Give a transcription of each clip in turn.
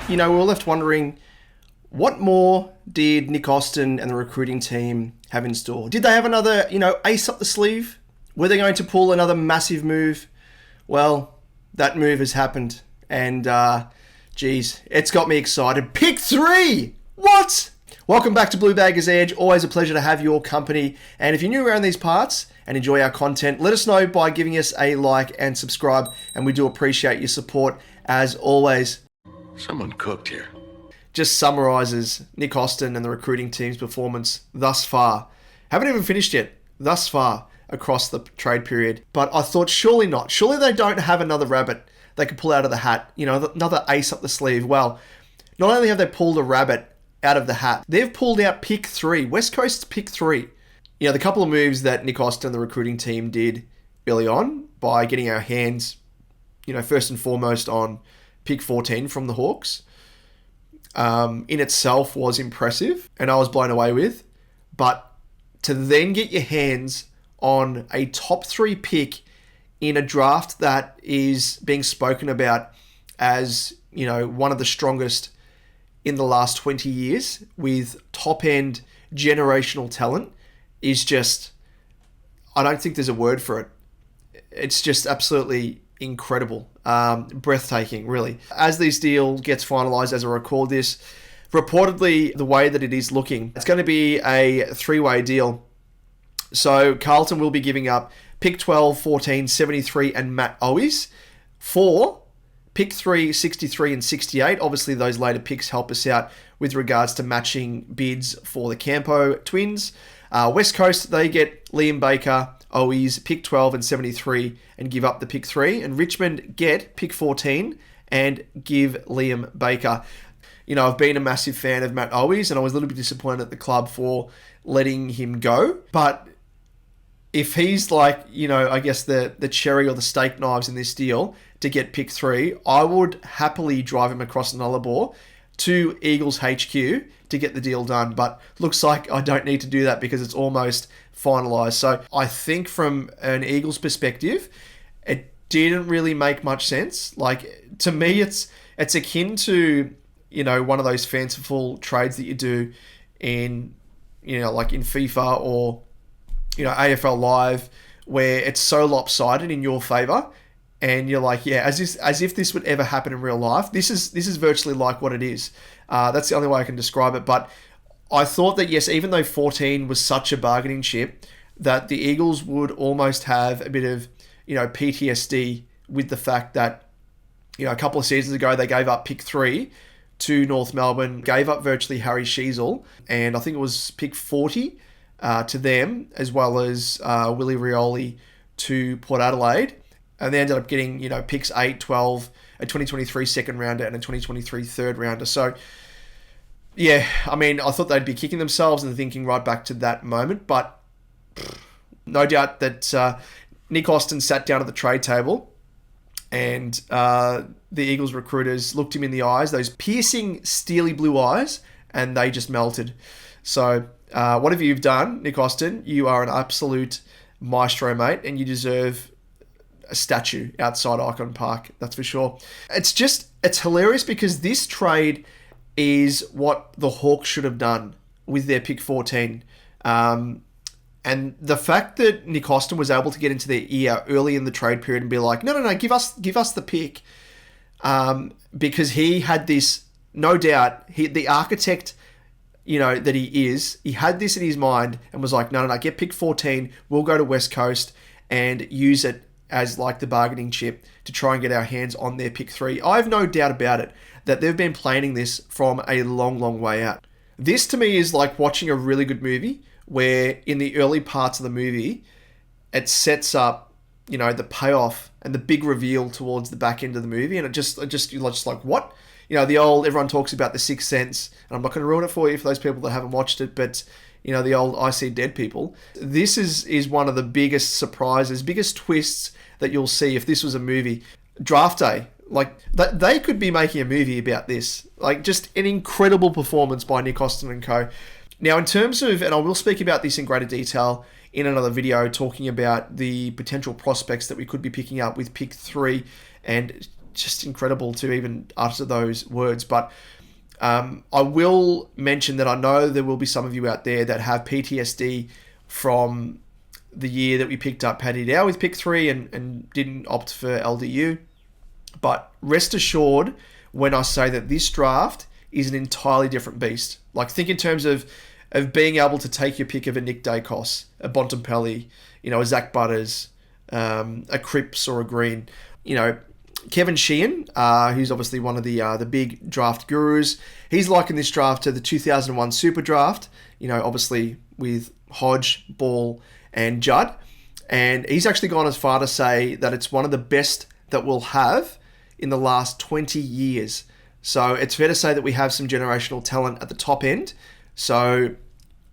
we were left wondering, what more did Nick Austin and the recruiting team have in store? Did they have another, ace up the sleeve? Were they going to pull another massive move? Well, that move has happened. And, geez, it's got me excited. Pick 3! What? Welcome back to Blue Baggers Edge. Always a pleasure to have your company. And if you're new around these parts and enjoy our content, let us know by giving us a like and subscribe. And we do appreciate your support as always. Someone cooked here. Just summarizes Nick Austin and the recruiting team's performance thus far. Haven't even finished yet. Thus far across the trade period. But I thought, surely not. Surely they don't have another rabbit they could pull out of the hat. Another ace up the sleeve. Well, not only have they pulled a rabbit out of the hat, they've pulled out pick 3. West Coast's pick 3. The couple of moves that Nick Austin and the recruiting team did early on by getting our hands, first and foremost on pick 14 from the Hawks, in itself was impressive and I was blown away with. But to then get your hands on a top 3 pick in a draft that is being spoken about as, one of the strongest in the last 20 years with top-end generational talent is just, I don't think there's a word for it. It's just absolutely incredible. Breathtaking, really. As this deal gets finalized, as I record this, reportedly the way that it is looking, it's going to be a 3-way deal. So Carlton will be giving up pick 12, 14, 73 and Matt Owies for pick 3, 63 and 68. Obviously those later picks help us out with regards to matching bids for the Campo twins. West Coast, they get Liam Baker, Owies, pick 12 and 73 and give up the pick 3. And Richmond get pick 14 and give Liam Baker. I've been a massive fan of Matt Owies and I was a little bit disappointed at the club for letting him go. But if he's like, I guess the cherry or the steak knives in this deal to get pick 3, I would happily drive him across the Nullarbor to Eagles HQ to get the deal done. But looks like I don't need to do that because it's almost finalised. So I think from an Eagles perspective, it didn't really make much sense. Like, to me, it's akin to, one of those fanciful trades that you do in, like in FIFA or AFL Live, where it's so lopsided in your favour, and you're like, yeah, as if this would ever happen in real life. This is virtually like what it is. That's the only way I can describe it. But I thought that, yes, even though 14 was such a bargaining chip, that the Eagles would almost have a bit of, PTSD with the fact that, a couple of seasons ago they gave up pick 3 to North Melbourne, gave up virtually Harry Sheezel, and I think it was pick 40 to them, as well as Willie Rioli to Port Adelaide. And they ended up getting, picks 8, 12, a 2023 second rounder and a 2023 third rounder. So, yeah, I thought they'd be kicking themselves and thinking right back to that moment. But no doubt that Nick Austin sat down at the trade table and the Eagles recruiters looked him in the eyes, those piercing, steely blue eyes, and they just melted. So, whatever you've done, Nick Austin, you are an absolute maestro, mate, and you deserve a statue outside Icon Park, that's for sure. It's hilarious because this trade is what the Hawks should have done with their pick 14. And the fact that Nick Austin was able to get into their ear early in the trade period and be like, no, give us the pick, because he had this, no doubt, the architect, that he had this in his mind and was like, no, get pick 14, we'll go to West Coast and use it as like the bargaining chip to try and get our hands on their pick 3. I have no doubt about it that they've been planning this from a long, long way out. This to me is like watching a really good movie where in the early parts of the movie, it sets up, the payoff and the big reveal towards the back end of the movie. And it just you're just like, what? Everyone talks about The Sixth Sense, and I'm not going to ruin it for you for those people that haven't watched it, but the old I See Dead People. This is one of the biggest surprises, biggest twists that you'll see if this was a movie. Draft day, like they could be making a movie about this. Like, just an incredible performance by Nick Austin and co. Now, in terms of, and I will speak about this in greater detail in another video, talking about the potential prospects that we could be picking up with pick 3 and just incredible to even utter those words. But I will mention that I know there will be some of you out there that have PTSD from the year that we picked up Paddy Dow with pick 3 and didn't opt for LDU. But rest assured when I say that this draft is an entirely different beast. Like, think in terms of being able to take your pick of a Nick Dacos, a Bontempelli, a Zach Butters, a Cripps or a Green. Kevin Sheehan, who's obviously one of the big draft gurus, he's likened this draft to the 2001 Super Draft, obviously with Hodge, Ball, and Judd. And he's actually gone as far to say that it's one of the best that we'll have in the last 20 years. So it's fair to say that we have some generational talent at the top end. So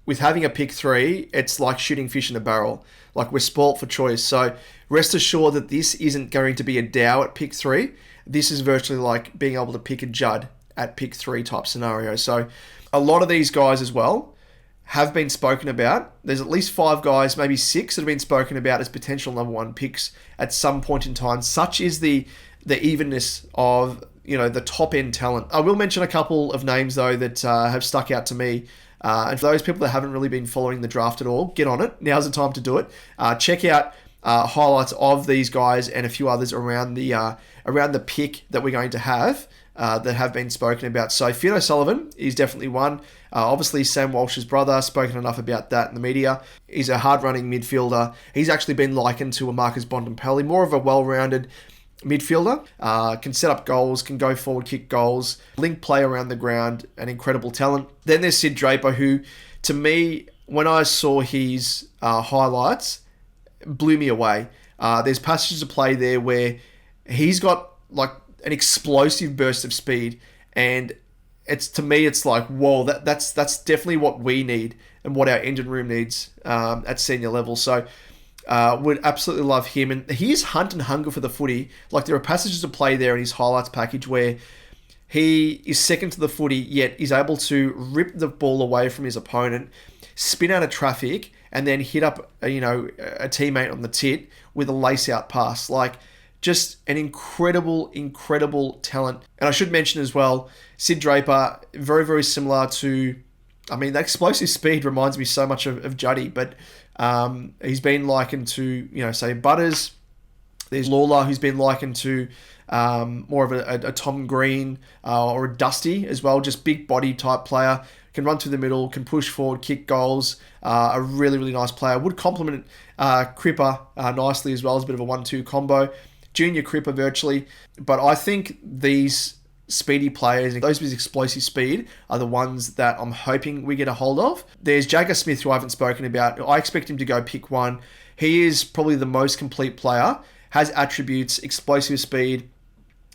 with having a pick 3, it's like shooting fish in a barrel. Like, we're spoilt for choice. So rest assured that this isn't going to be a Dow at pick 3. This is virtually like being able to pick a Judd at pick 3 type scenario. So a lot of these guys as well have been spoken about. There's at least 5 guys, maybe 6, that have been spoken about as potential number 1 picks at some point in time. Such is the evenness of the top end talent. I will mention a couple of names though that have stuck out to me. And for those people that haven't really been following the draft at all, get on it. Now's the time to do it. Check out highlights of these guys and a few others around the pick that we're going to have that have been spoken about. So Finn O'Sullivan is definitely one. Obviously, Sam Walsh's brother, spoken enough about that in the media. He's a hard-running midfielder. He's actually been likened to a Marcus Bontempelli, more of a well-rounded midfielder, can set up goals, can go forward, kick goals, link play around the ground, an incredible talent. Then there's Sid Draper, who, to me, when I saw his highlights, blew me away. There's passages of play there where he's got like an explosive burst of speed, and it's like, whoa, that's definitely what we need and what our engine room needs at senior level. So would absolutely love him. And he is hunt and hunger for the footy. Like, there are passages of play there in his highlights package where he is second to the footy, yet is able to rip the ball away from his opponent, spin out of traffic, and then hit up a teammate on the tit with a lace-out pass. Like, just an incredible, incredible talent. And I should mention as well, Sid Draper, very, very similar to... that explosive speed reminds me so much of Juddy, but he's been likened to, say, Butters. There's Lawler, who's been likened to more of a Tom Green or a Dusty as well, just big body type player, can run through the middle, can push forward, kick goals, a really, really nice player. Would complement Cripper nicely as well as a bit of a 1-2 combo. Junior Cripper virtually, but I think these speedy players, those with explosive speed, are the ones that I'm hoping we get a hold of. There's Jagger Smith, who I haven't spoken about. I expect him to go pick 1. He is probably the most complete player, has attributes, explosive speed.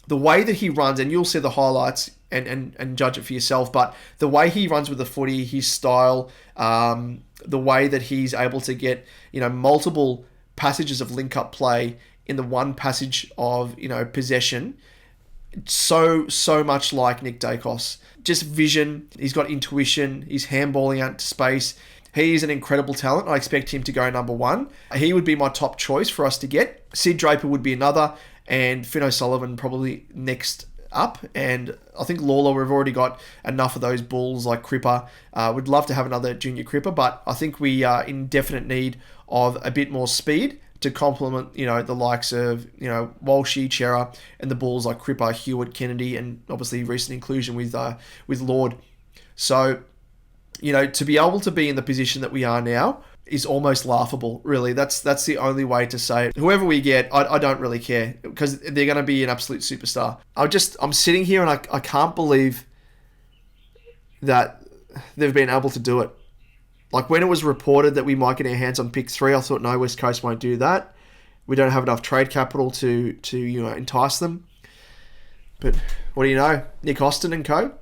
The way that he runs, and you'll see the highlights and judge it for yourself, but the way he runs with the footy, his style, the way that he's able to get multiple passages of link-up play in the one passage of possession, so much like Nick Dacos. Just vision, he's got intuition, he's handballing out to space. He is an incredible talent. I expect him to go number 1. He would be my top choice for us to get. Sid Draper would be another, and Finn O'Sullivan probably next up. And I think Lawler, we've already got enough of those bulls like Cripper. Would love to have another junior Cripper, but I think we are in definite need of a bit more speed to complement, the likes of, Walshy, Chera, and the balls like Cripper, Hewitt, Kennedy, and obviously recent inclusion with Lord. So, to be able to be in the position that we are now is almost laughable, really. That's the only way to say it. Whoever we get, I don't really care, because they're going to be an absolute superstar. I'm sitting here and I can't believe that they've been able to do it. Like, when it was reported that we might get our hands on pick 3, I thought, no, West Coast won't do that. We don't have enough trade capital to entice them. But what do you know? Nick Austin and co,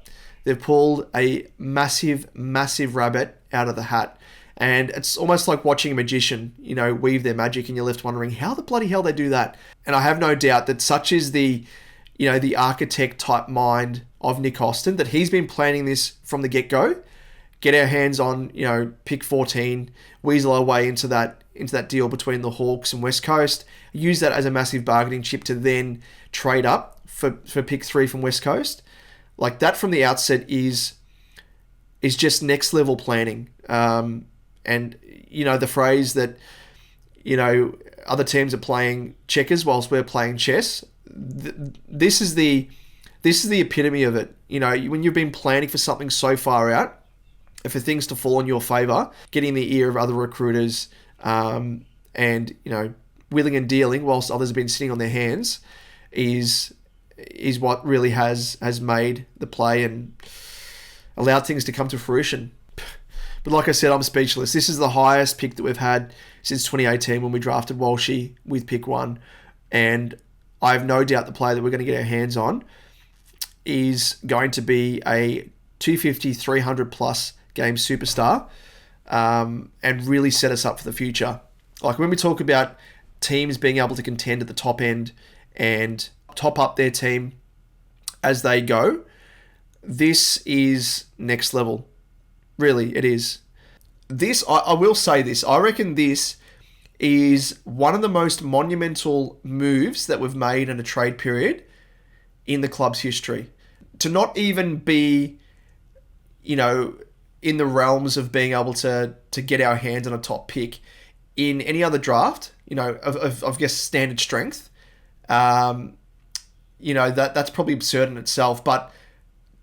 they've pulled a massive, massive rabbit out of the hat. And it's almost like watching a magician, weave their magic, and you're left wondering how the bloody hell they do that. And I have no doubt that such is the architect type mind of Nick Austin, that he's been planning this from the get-go. Get our hands on, pick 14, weasel our way into that deal between the Hawks and West Coast, use that as a massive bargaining chip to then trade up for pick 3 from West Coast. Like that from the outset is just next level planning. And the phrase that other teams are playing checkers whilst we're playing chess. This is the epitome of it. When you've been planning for something so far out, and for things to fall in your favour, getting the ear of other recruiters, and wheeling and dealing whilst others have been sitting on their hands, is what really has made the play and allowed things to come to fruition. But like I said, I'm speechless. This is the highest pick that we've had since 2018 when we drafted Walshy with pick 1. And I have no doubt the player that we're going to get our hands on is going to be a 250, 300 plus game superstar, and really set us up for the future. Like when we talk about teams being able to contend at the top end and top up their team as they go, this is next level. Really, it is. This, I will say this, I reckon this is one of the most monumental moves that we've made in a trade period in the club's history. To not even be, in the realms of being able to get our hands on a top pick in any other draft, of I guess, standard strength, that's probably absurd in itself. But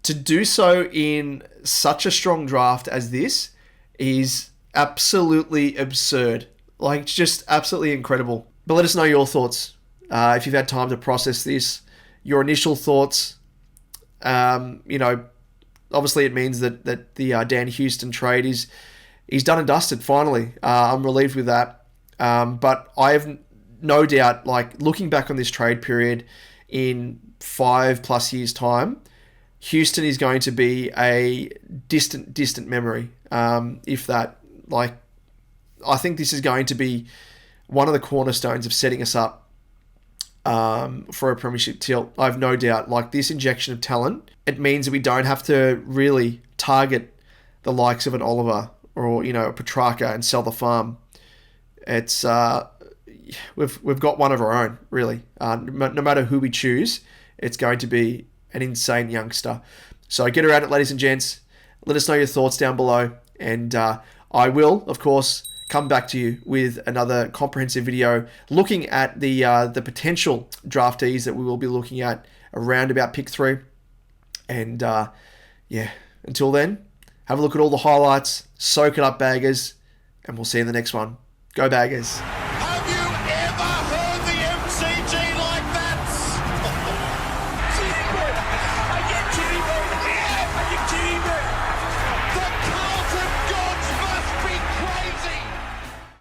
to do so in such a strong draft as this is absolutely absurd. Like, it's just absolutely incredible. But let us know your thoughts. If you've had time to process this, your initial thoughts. Obviously it means that the Dan Houston trade is done and dusted, finally. I'm relieved with that. But I have no doubt, like, looking back on this trade period in 5+ years' time, Houston is going to be a distant memory, if that. Like, I think this is going to be one of the cornerstones of setting us up for a premiership tilt. I have no doubt. Like, this injection of talent, it means that we don't have to really target the likes of an Oliver or a Petrarca and sell the farm. It's we've got one of our own, really. No matter who we choose, it's going to be an insane youngster. So get around it, ladies and gents. Let us know your thoughts down below, and I will, of course, come back to you with another comprehensive video looking at the potential draftees that we will be looking at around about pick 3. And until then, have a look at all the highlights, soak it up, Baggers, and we'll see you in the next one. Go Baggers.